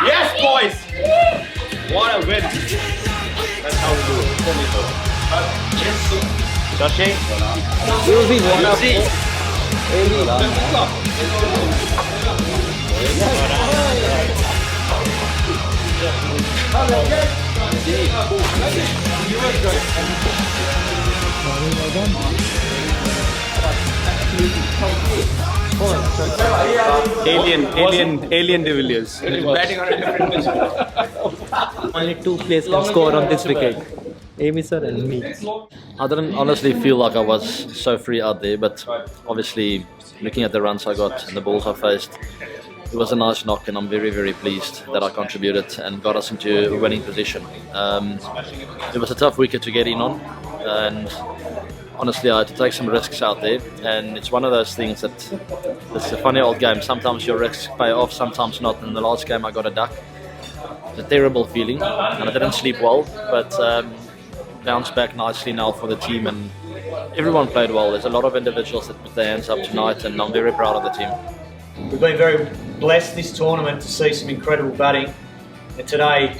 Yes, boys! What a win! That's how we do it. Joshi? Alien de Villiers. Batting on a different pitch. Only two players can score on this wicket. Amy sir and me. I didn't honestly feel like I was so free out there, but obviously looking at the runs I got and the balls I faced, it was a nice knock, and I'm very, very pleased that I contributed and got us into a winning position. It was a tough wicket to get in on, and honestly I had to take some risks out there, and it's one of those things that it's a funny old game. Sometimes your risks pay off, sometimes not. In the last game I got a duck. It's a terrible feeling, and I didn't sleep well, but bounced back nicely now for the team, and everyone played well. There's a lot of individuals that put their hands up tonight, and I'm very proud of the team. We've been very blessed this tournament to see some incredible batting, and today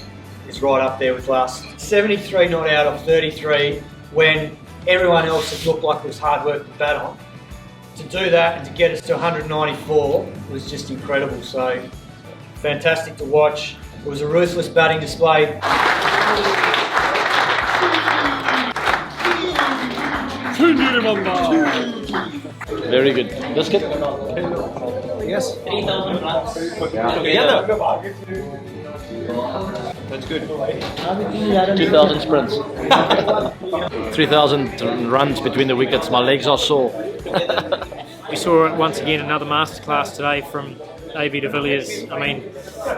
is right up there with last. 73 not out of 33 when everyone else had looked like it was hard work to bat on. To do that and to get us to 194 was just incredible. So fantastic to watch. It was a ruthless batting display. Very good. Biscuit? Yes. 3,000 runs. That's good. 2,000 sprints. 3,000 runs between the wickets. My legs are sore. We saw once again another masterclass today from AB de Villiers. I mean,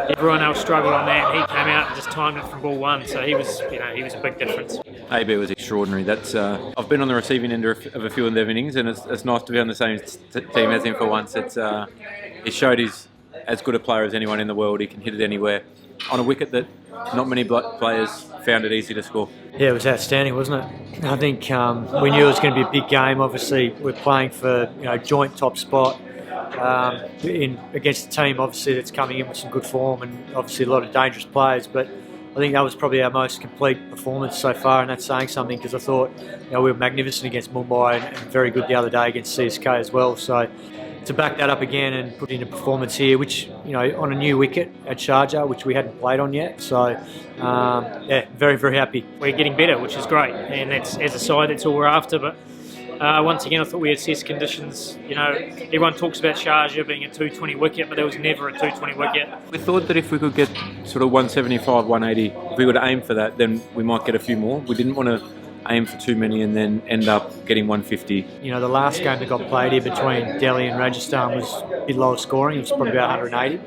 everyone else struggled on that. He came out and just timed it from ball one, so he was a big difference. AB was extraordinary. That's I've been on the receiving end of a few of their innings, and it's nice to be on the same team as him for once. He showed he's as good a player as anyone in the world. He can hit it anywhere on a wicket that not many players found it easy to score. Yeah, it was outstanding, wasn't it? I think we knew it was going to be a big game. Obviously, we're playing for joint top spot against a team obviously that's coming in with some good form and obviously a lot of dangerous players. But I think that was probably our most complete performance so far, and that's saying something because I thought we were magnificent against Mumbai and very good the other day against CSK as well. So to back that up again and put in a performance here, which on a new wicket at Sharjah, which we hadn't played on yet. So yeah, very, very happy. We're getting better, which is great, and that's, as a side, that's all we're after. But once again, I thought we assessed conditions. Everyone talks about Sharjah being a 220 wicket, but there was never a 220 wicket. We thought that if we could get sort of 175, 180, if we were to aim for that, then we might get a few more. We didn't want to aim for too many and then end up getting 150. The last game that got played here between Delhi and Rajasthan was a bit lower scoring. It was probably about 180.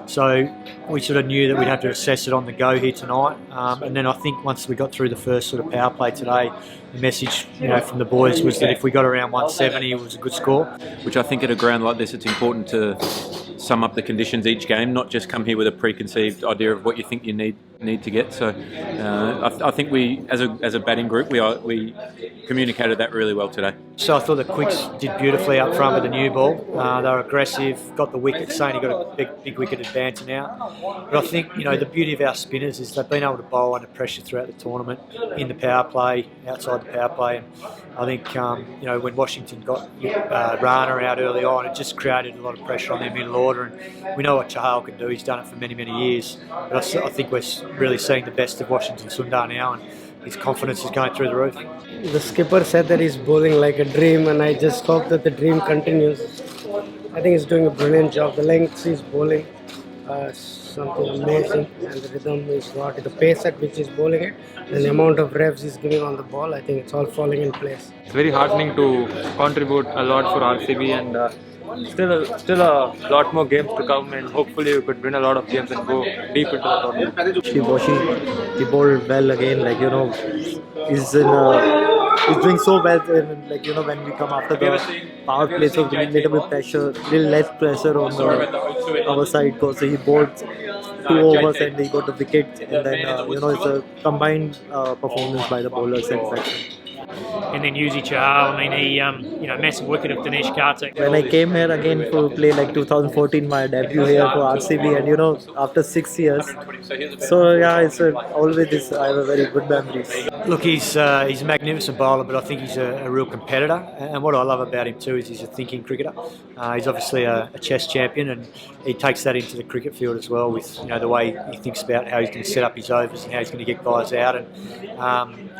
So we sort of knew that we'd have to assess it on the go here tonight. And then I think once we got through the first sort of power play today, the message from the boys was that if we got around 170, it was a good score. Which I think at a ground like this, it's important to sum up the conditions each game, not just come here with a preconceived idea of what you think you need to get. So I think we, as a batting group, we communicated that really well today. So I thought the Quicks did beautifully up front with the new ball. They were aggressive, got the wicket. Saini got a big wicket advance now. But I think the beauty of our spinners is they've been able to bowl under pressure throughout the tournament, in the power play, outside the power play. And I think when Washington got Rana out early on, it just created a lot of pressure on their middle order. And we know what Chahal can do. He's done it for many, many years. But I think we're really seeing the best of Washington Sundar now, and his confidence is going through the roof. The skipper said that he's bowling like a dream, and I just hope that the dream continues. I think he's doing a brilliant job. The lengths he's bowling, something amazing, and the rhythm is what, the pace at which he's bowling it, and the amount of revs he's giving on the ball, I think it's all falling in place. It's very heartening to contribute a lot for RCB, and still a lot more games to come, and hopefully we could win a lot of games and go deep into the tournament. He bowled well again, he's doing so well, when we come after the power play, so little bit pressure, little less pressure on our side, because he bowled 2 overs and he got the wicket, and then it's a combined performance by the bowlers. and then Yuzi Chahal. I mean, he massive wicket of Dinesh Karthik. When I came here again to play like 2014, my debut here for RCB, and after 6 years, so yeah, it's always this. I have a very good memories. Look, he's a magnificent bowler, but I think he's a real competitor. And what I love about him too is he's a thinking cricketer. He's obviously a chess champion, and he takes that into the cricket field as well, with the way he thinks about how he's going to set up his overs and how he's going to get guys out. And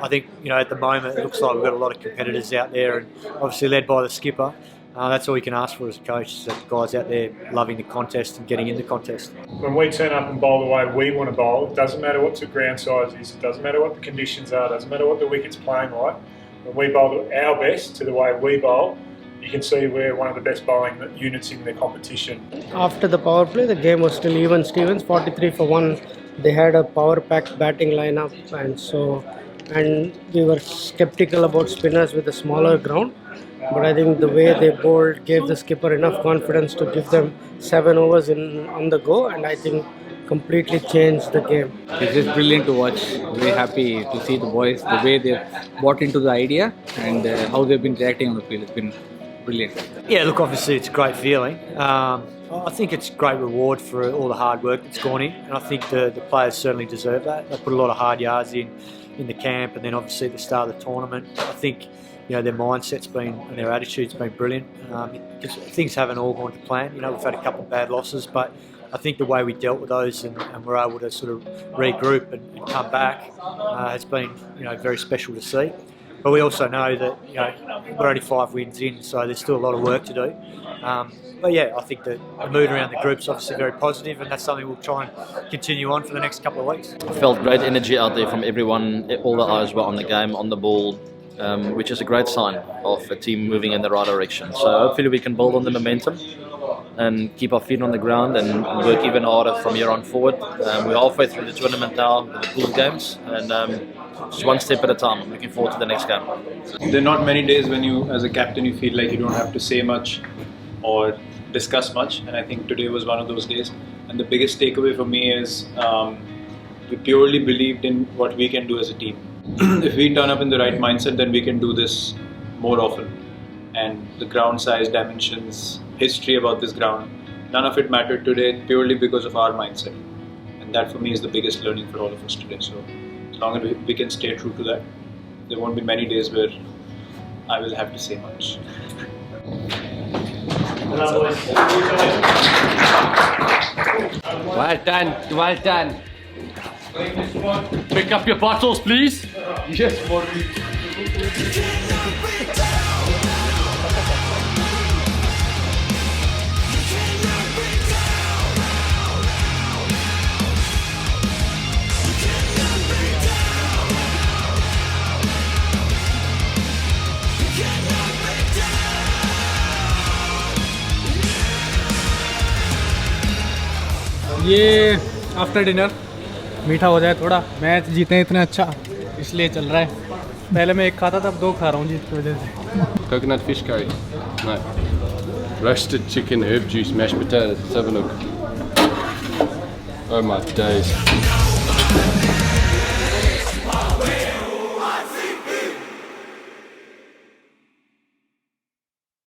I think at the moment it looks like we've got a lot of competitors out there, and obviously led by the skipper. That's all you can ask for as a coach, is that guys out there loving the contest and getting in the contest. When we turn up and bowl the way we want to bowl, it doesn't matter what the ground size is, it doesn't matter what the conditions are, it doesn't matter what the wicket's playing like. When we bowl our best to the way we bowl, you can see we're one of the best bowling units in the competition. After the power play, the game was still even Stevens, 43 for 1. They had a power-packed batting lineup, and we were skeptical about spinners with a smaller ground. But I think the way they bowled gave the skipper enough confidence to give them 7 overs on the go, and I think completely changed the game. It's just brilliant to watch. Very happy to see the boys, the way they've bought into the idea and how they've been reacting on the field. It's been brilliant. Yeah, look, obviously it's a great feeling. I think it's a great reward for all the hard work that's gone in, and I think the players certainly deserve that. They put a lot of hard yards in the camp, and then obviously at the start of the tournament. I think their mindset's been and their attitude's been brilliant, because things haven't all gone to plan. We've had a couple of bad losses, but I think the way we dealt with those and were able to sort of regroup and come back has been very special to see. But we also know that we're only 5 wins in, so there's still a lot of work to do. But yeah, I think that the mood around the group's obviously very positive, and that's something we'll try and continue on for the next couple of weeks. I felt great energy out there from everyone. All the eyes were on the game, on the ball, which is a great sign of a team moving in the right direction. So hopefully we can build on the momentum and keep our feet on the ground and work even harder from here on forward. We're halfway through the tournament now with the pool games, and just one step at a time. I'm looking forward to the next game. There are not many days when you, as a captain, you feel like you don't have to say much or discuss much, and I think today was one of those days. And the biggest takeaway for me is we purely believed in what we can do as a team. If we turn up in the right mindset, then we can do this more often. And the ground size, dimensions, history about this ground, none of it mattered today purely because of our mindset. And that for me is the biggest learning for all of us today. So as long as we can stay true to that, there won't be many days where I will have to say much. Well done, well done. Pick up your bottles, please. Yes, ये after dinner मीठा हो जाए थोड़ा, match जीते इतना अच्छा इसलिए चल रहा है. पहले मैं 1 खाता था, अब 2 खा रहा हूँ जिसकी वजह से. Coconut fish curry. No. Roasted chicken, herb juice, mashed potatoes. Let's have a look. Oh my days.